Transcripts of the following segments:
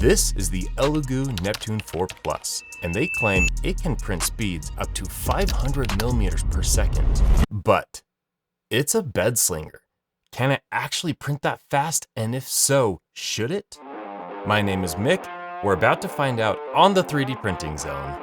This is the Elegoo Neptune 4 Plus, and they claim it can print speeds up to 500 millimeters per second. But it's a bed slinger. Can it actually print that fast? And if so, should it? My name is Mick. We're about to find out on the 3D printing zone.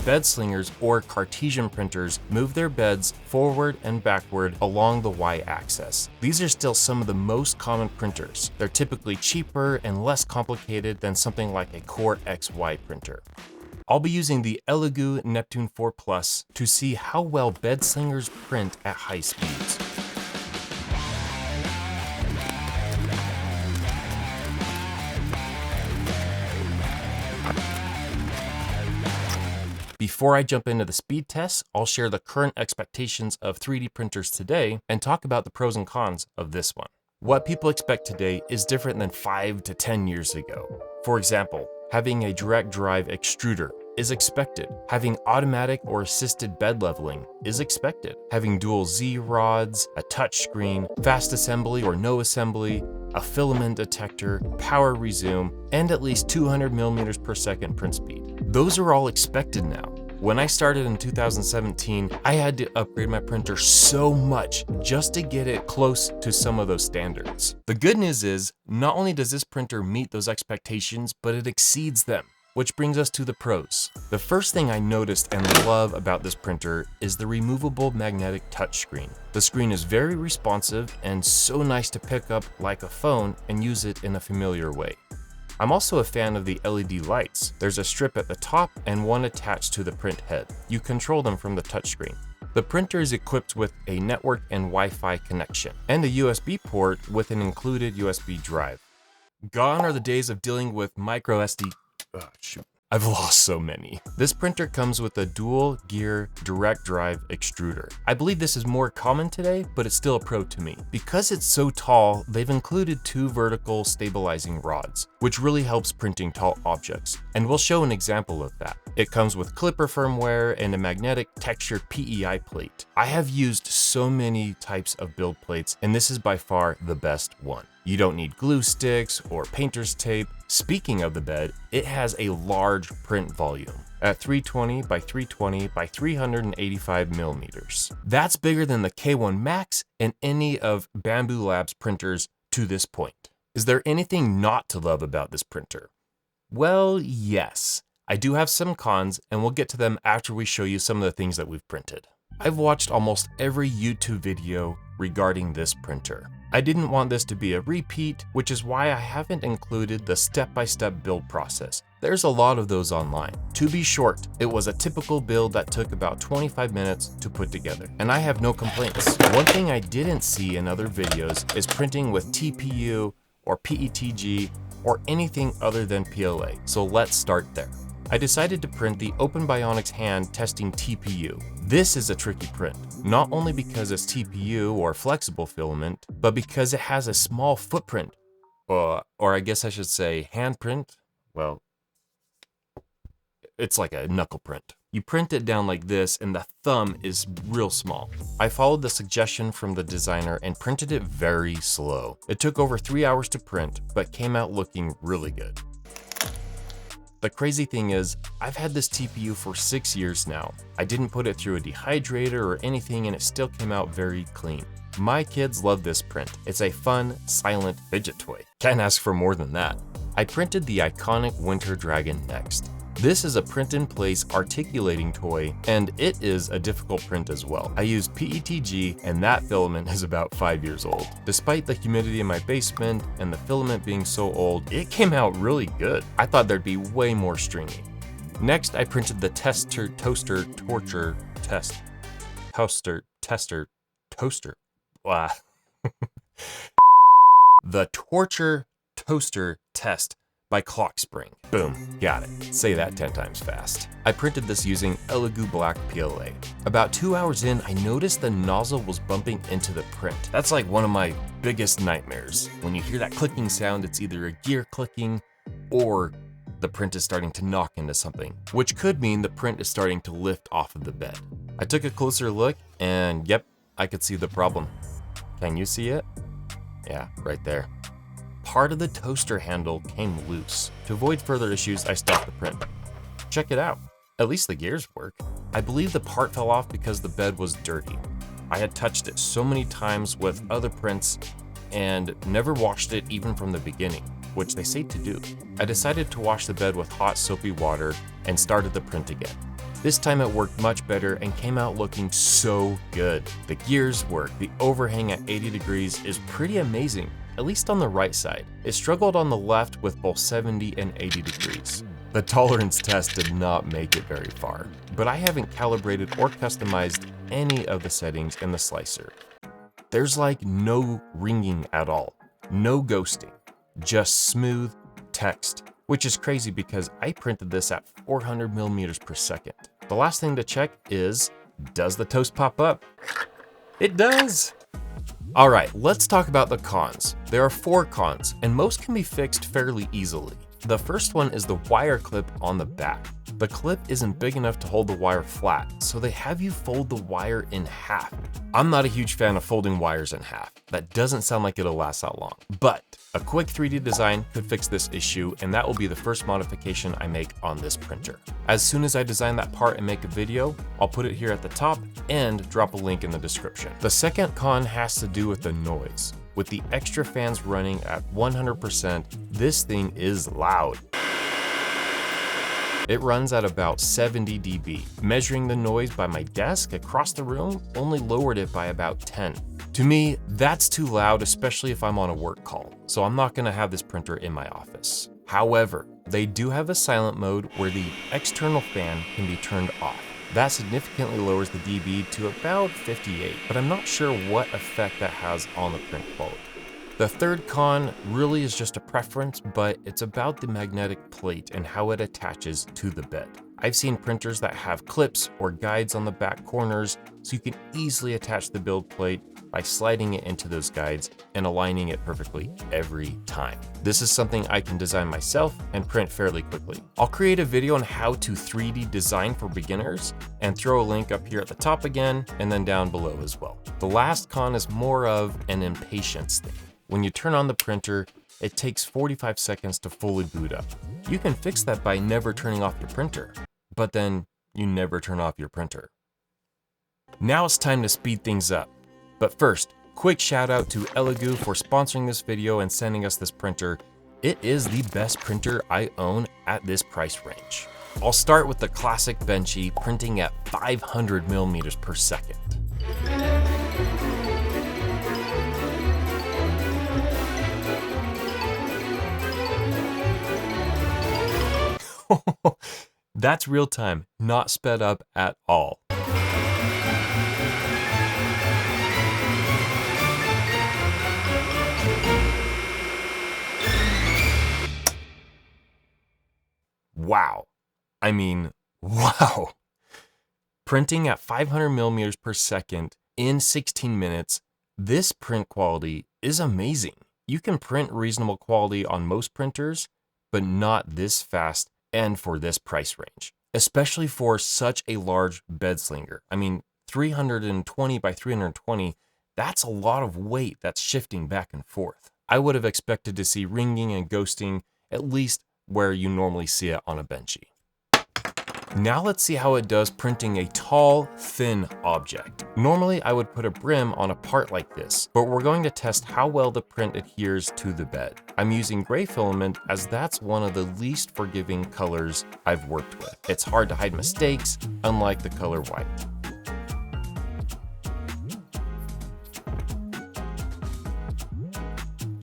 Bed slingers or Cartesian printers move their beds forward and backward along the y-axis. These are still some of the most common printers. They're typically cheaper and less complicated than something like a Core XY printer. I'll be using the Elegoo Neptune 4 Plus to see how well bed slingers print at high speeds. Before I jump into the speed tests, I'll share the current expectations of 3D printers today and talk about the pros and cons of this one. What people expect today is different than 5 to 10 years ago. For example, having a direct drive extruder is expected. Having automatic or assisted bed leveling is expected. Having dual Z rods, a touch screen, fast assembly or no assembly, a filament detector, power resume, and at least 200 millimeters per second print speed. Those are all expected now. When I started in 2017, I had to upgrade my printer so much just to get it close to some of those standards. The good news is, not only does this printer meet those expectations, but it exceeds them. Which brings us to the pros. The first thing I noticed and love about this printer is the removable magnetic touchscreen. The screen is very responsive and so nice to pick up like a phone and use it in a familiar way. I'm also a fan of the LED lights. There's a strip at the top and one attached to the print head. You control them from the touchscreen. The printer is equipped with a network and Wi-Fi connection and a USB port with an included USB drive. Gone are the days of dealing with micro SD. Oh, shoot. I've lost so many. This printer comes with a dual gear direct drive extruder. I believe this is more common today, but it's still a pro to me. Because it's so tall, they've included 2 vertical stabilizing rods, which really helps printing tall objects. And we'll show an example of that. It comes with clipper firmware and a magnetic textured PEI plate. I have used so many types of build plates, and this is by far the best one. You don't need glue sticks or painter's tape. Speaking of the bed, it has a large print volume at 320 by 320 by 385 millimeters. That's bigger than the K1 Max and any of Bamboo Labs printers to this point. Is there anything not to love about this printer? Well, yes. I do have some cons, and we'll get to them after we show you some of the things that we've printed. I've watched almost every YouTube video regarding this printer. I didn't want this to be a repeat, which is why I haven't included the step-by-step build process. There's a lot of those online. To be short, it was a typical build that took about 25 minutes to put together, and I have no complaints. One thing I didn't see in other videos is printing with TPU or PETG or anything other than PLA, so let's start there. I decided to print the OpenBionics hand testing TPU. This is a tricky print, not only because it's TPU or flexible filament, but because it has a small footprint, or I guess I should say handprint. Well, it's like a knuckle print. You print it down like this and the thumb is real small. I followed the suggestion from the designer and printed it very slow. It took over 3 hours to print, but came out looking really good. The crazy thing is, I've had this TPU for 6 years now. I didn't put it through a dehydrator or anything and it still came out very clean. My kids love this print. It's a fun, silent fidget toy. Can't ask for more than that. I printed the iconic Winter Dragon next. This is a print-in-place articulating toy, and it is a difficult print as well. I used PETG, and that filament is about 5 years old. Despite the humidity in my basement and the filament being so old, it came out really good. I thought there'd be way more stringy. Next, I printed the toaster. Wow. The torture toaster test by Clock Spring. Boom, got it. Say that 10 times fast. I printed this using Elegoo Black PLA. About 2 hours in, I noticed the nozzle was bumping into the print. That's like one of my biggest nightmares. When you hear that clicking sound, it's either a gear clicking or the print is starting to knock into something, which could mean the print is starting to lift off of the bed. I took a closer look and yep, I could see the problem. Can you see it? Yeah, right there. part of the toaster handle came loose. To avoid further issues, I stopped the print. Check it out. At least the gears work. I believe the part fell off because the bed was dirty. I had touched it so many times with other prints and never washed it even from the beginning, which they say to do. I decided to wash the bed with hot soapy water and started the print again. This time it worked much better and came out looking so good. The gears work. The overhang at 80 degrees is pretty amazing, at least on the right side. It struggled on the left with both 70 and 80 degrees. The tolerance test did not make it very far, but I haven't calibrated or customized any of the settings in the slicer. There's like no ringing at all, no ghosting, just smooth text, which is crazy because I printed this at 400 millimeters per second. The last thing to check is, does the toast pop up? It does! All right, let's talk about the cons. There are 4 cons, and most can be fixed fairly easily. The first one is the wire clip on the back. The clip isn't big enough to hold the wire flat, so they have you fold the wire in half. I'm not a huge fan of folding wires in half. That doesn't sound like it'll last that long. But a quick 3D design could fix this issue, and that will be the first modification I make on this printer. As soon as I design that part and make a video, I'll put it here at the top and drop a link in the description. The second con has to do with the noise. With the extra fans running at 100%, this thing is loud. It runs at about 70 dB. Measuring the noise by my desk across the room only lowered it by about 10. To me, that's too loud, especially if I'm on a work call, so I'm not gonna have this printer in my office. However, they do have a silent mode where the external fan can be turned off. That significantly lowers the dB to about 58, but I'm not sure what effect that has on the print quality. The third con really is just a preference, but it's about the magnetic plate and how it attaches to the bed. I've seen printers that have clips or guides on the back corners, so you can easily attach the build plate by sliding it into those guides and aligning it perfectly every time. This is something I can design myself and print fairly quickly. I'll create a video on how to 3D design for beginners and throw a link up here at the top again and then down below as well. The last con is more of an impatience thing. When you turn on the printer, it takes 45 seconds to fully boot up. You can fix that by never turning off your printer, but then you never turn off your printer. Now it's time to speed things up. But first, quick shout out to Elegoo for sponsoring this video and sending us this printer. It is the best printer I own at this price range. I'll start with the classic Benchy, printing at 500 millimeters per second. That's real time, not sped up at all. Wow. I mean, wow. Printing at 500 millimeters per second in 16 minutes, this print quality is amazing. You can print reasonable quality on most printers, but not this fast and for this price range, especially for such a large bed slinger. I mean, 320 by 320, that's a lot of weight that's shifting back and forth. I would have expected to see ringing and ghosting, at least where you normally see it on a Benchy. Now let's see how it does printing a tall, thin object. Normally I would put a brim on a part like this, but we're going to test how well the print adheres to the bed. I'm using gray filament as that's one of the least forgiving colors I've worked with. It's hard to hide mistakes, unlike the color white.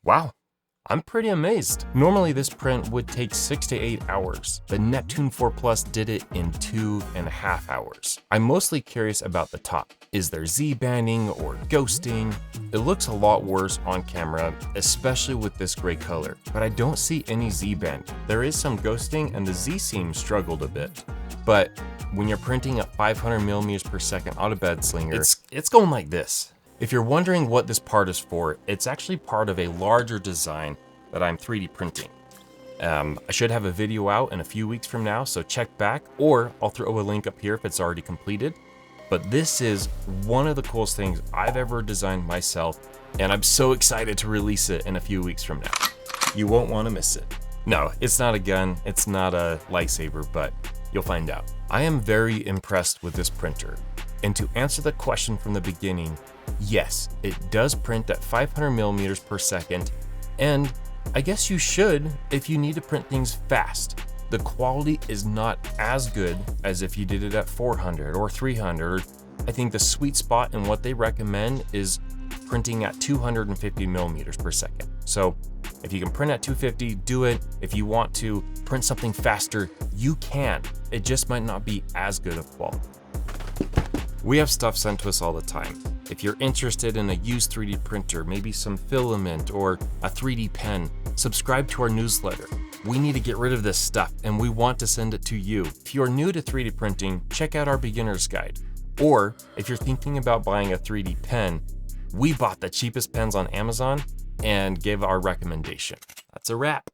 Wow. I'm pretty amazed. Normally this print would take 6 to 8 hours. The Neptune 4 Plus did it in 2.5 hours. I'm mostly curious about the top. Is there Z-banding or ghosting? It looks a lot worse on camera, especially with this gray color, but I don't see any Z-banding. There is some ghosting and the Z-seam struggled a bit. But when you're printing at 500 millimeters per second on a bed slinger, it's going like this. If you're wondering what this part is for, it's actually part of a larger design that I'm 3D printing. I should have a video out in a few weeks from now, so check back, or I'll throw a link up here if it's already completed. But this is one of the coolest things I've ever designed myself, and I'm so excited to release it in a few weeks from now. You won't want to miss it. No, it's not a gun, it's not a lightsaber, but you'll find out. I am very impressed with this printer. And to answer the question from the beginning, yes, it does print at 500 millimeters per second, and I guess you should if you need to print things fast. The quality is not as good as if you did it at 400 or 300. I think the sweet spot in what they recommend is printing at 250 millimeters per second. So if you can print at 250, do it. If you want to print something faster, you can. It just might not be as good of quality. We have stuff sent to us all the time. If you're interested in a used 3D printer, maybe some filament or a 3D pen, subscribe to our newsletter. We need to get rid of this stuff and we want to send it to you. If you're new to 3D printing, check out our beginner's guide. Or if you're thinking about buying a 3D pen, we bought the cheapest pens on Amazon and gave our recommendation. That's a wrap.